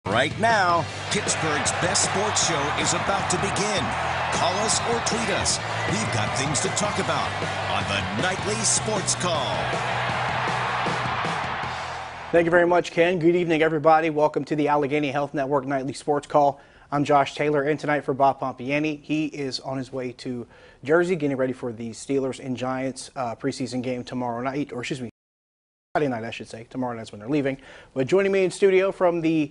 Right now, Pittsburgh's best sports show is about to begin. Call us or tweet us. We've got things to talk about on the Nightly Sports Call. Thank you very much, Ken. Good evening, everybody. Welcome to the Allegheny Health Network Nightly Sports Call. I'm Josh Taylor, and tonight for Bob Pompiani. He is on his way to Jersey, getting ready for the Steelers and Giants preseason game tomorrow night, or excuse me, Friday night, I should say. Tomorrow night's when they're leaving. But joining me in studio from the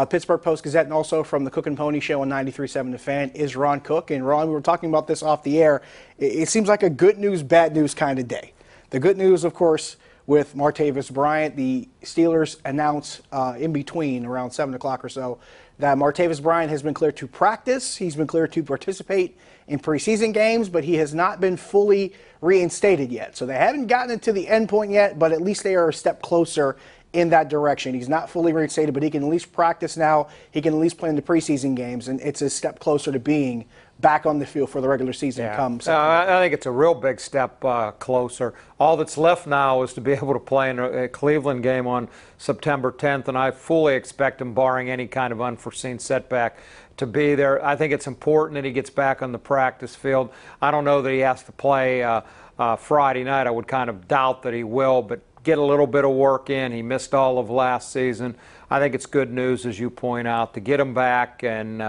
Pittsburgh Post-Gazette and also from the Cook and Pony Show on 93.7 The Fan is Ron Cook. And Ron, we were talking about this off the air. It seems like a good news, bad news kind of day. The good news, of course, with Martavis Bryant, the Steelers announced in between around 7 o'clock or so that Martavis Bryant has been cleared to practice. He's been cleared to participate in preseason games, but he has not been fully reinstated yet. So they haven't gotten it to the end point yet, but at least they are a step closer in that direction. He's not fully reinstated, but he can at least practice now. He can at least play in the preseason games, and it's a step closer to being back on the field for the regular season come September. I think it's a real big step closer. All that's left now is to be able to play in a Cleveland game on September 10th, and I fully expect him, barring any kind of unforeseen setback, to be there. I think it's important that he gets back on the practice field. I don't know that he has to play Friday night. I would kind of doubt that he will, but get a little bit of work in. He missed all of last season. I think it's good news, as you point out, to get him back, and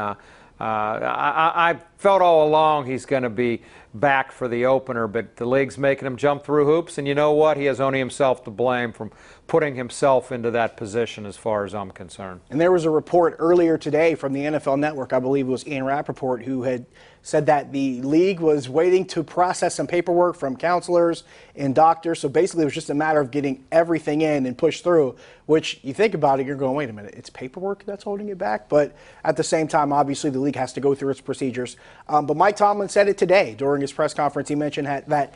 I felt all along he's going to be back for the opener, but the league's making him jump through hoops, and you know what? He has only himself to blame from putting himself into that position as far as I'm concerned. And there was a report earlier today from the NFL Network, I believe it was Ian Rappaport, who had said that the league was waiting to process some paperwork from counselors and doctors. So basically it was just a matter of getting everything in and pushed through, which you think about it, you're going, wait a minute, it's paperwork that's holding it back? But at the same time, obviously the league has to go through its procedures. But Mike Tomlin said it today during his press conference. He mentioned that,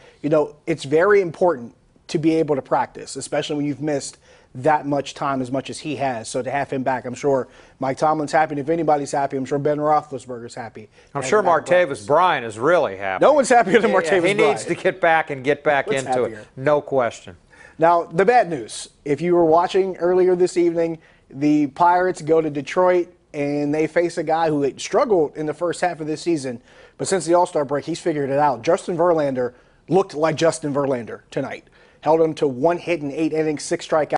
it's very important to be able to practice, especially when you've missed that much time as much as he has. So to have him back, I'm sure Mike Tomlin's happy. And if anybody's happy, I'm sure Ben Roethlisberger's happy. I'm sure Martavis Bryant is really happy. No one's happier than Martavis Bryant. He needs to get back into it. No question. Now, the bad news. If you were watching earlier this evening, the Pirates go to Detroit, and they face a guy who had struggled in the first half of this season. But since the All-Star break, he's figured it out. Justin Verlander looked like Justin Verlander tonight. Held him to 1 hit in 8 innings, 6 strikeouts.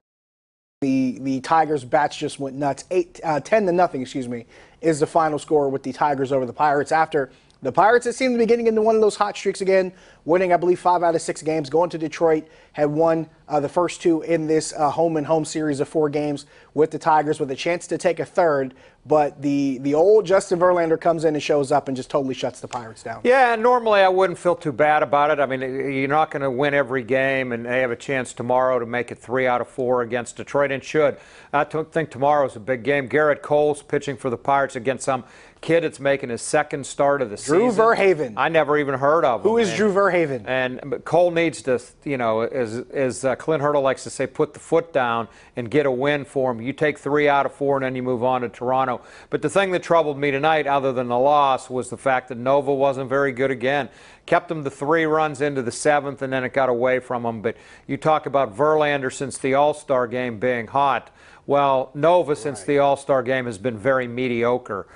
The Tigers' bats just went nuts. 10-0, is the final score with the Tigers over the Pirates. After the Pirates, it seemed to be getting into one of those hot streaks again, winning, I believe, 5 out of 6 games. Going to Detroit, had won the first 2 in this home-and-home series of 4 games with the Tigers, with a chance to take a third. But the old Justin Verlander comes in and shows up and just totally shuts the Pirates down. Yeah, normally I wouldn't feel too bad about it. I mean, you're not going to win every game, and they have a chance tomorrow to make it 3 out of 4 against Detroit, and should. I think tomorrow's a big game. Garrett Cole's pitching for the Pirates against some kid that's making his second start of the season. Drew Verhaven. I never even heard of him. Who is Drew Verhaven? And Cole needs to, as Clint Hurdle likes to say, put the foot down and get a win for him. You take 3 out of 4, and then you move on to Toronto. But the thing that troubled me tonight, other than the loss, was the fact that Nova wasn't very good again. Kept them to 3 runs into the 7th, and then it got away from them. But you talk about Verlander since the All-Star game being hot. Well, Nova since the All-Star game has been very mediocre.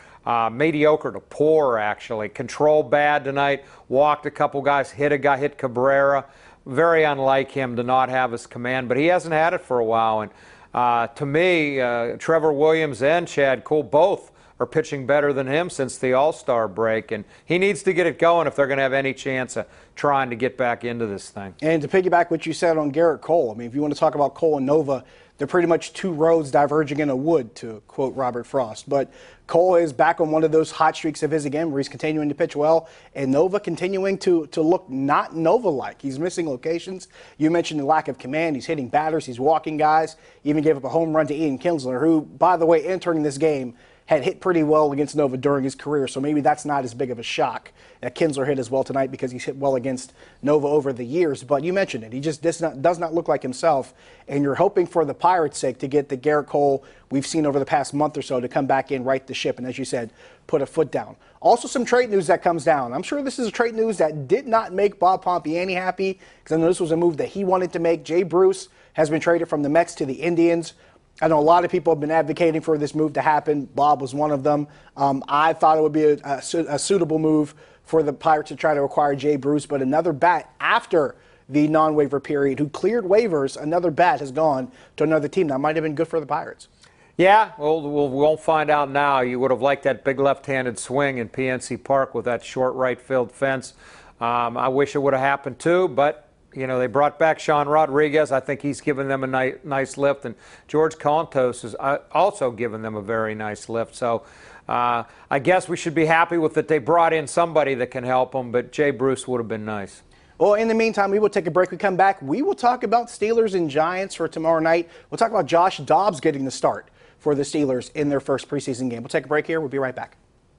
Mediocre to poor, actually. Control bad tonight. Walked a couple guys. Hit Cabrera. Very unlike him to not have his command, but he hasn't had it for a while. And to me, Trevor Williams and Chad Cole both are pitching better than him since the All-Star break, and he needs to get it going if they're going to have any chance of trying to get back into this thing. And to piggyback what you said on Garrett Cole, I mean, if you want to talk about Cole and Nova, they're pretty much 2 roads diverging in a wood, to quote Robert Frost. But Cole is back on one of those hot streaks of his again, where he's continuing to pitch well, and Nova continuing to look not Nova-like. He's missing locations. You mentioned the lack of command. He's hitting batters. He's walking guys. He even gave up a home run to Ian Kinsler, who, by the way, entering this game, had hit pretty well against Nova during his career, so maybe that's not as big of a shock that Kinsler hit as well tonight, because he's hit well against Nova over the years. But you mentioned it. He just does not look like himself, and you're hoping for the Pirates' sake to get the Garrett Cole we've seen over the past month or so to come back in, right the ship, and as you said, put a foot down. Also some trade news that comes down. I'm sure this is a trade news that did not make Bob Pompiani happy, because I know this was a move that he wanted to make. Jay Bruce has been traded from the Mets to the Indians. I know a lot of people have been advocating for this move to happen. Bob was one of them. I thought it would be a suitable move for the Pirates to try to acquire Jay Bruce, but another bat after the non-waiver period who cleared waivers, another bat has gone to another team. That might have been good for the Pirates. Yeah, well, we won't find out now. You would have liked that big left-handed swing in PNC Park with that short right field fence. I wish it would have happened too, but you know, they brought back Sean Rodriguez. I think he's given them a nice lift, and George Contos has also given them a very nice lift. So I guess we should be happy with that they brought in somebody that can help them, but Jay Bruce would have been nice. Well, in the meantime, we will take a break. We come back, we will talk about Steelers and Giants for tomorrow night. We'll talk about Josh Dobbs getting the start for the Steelers in their first preseason game. We'll take a break here. We'll be right back.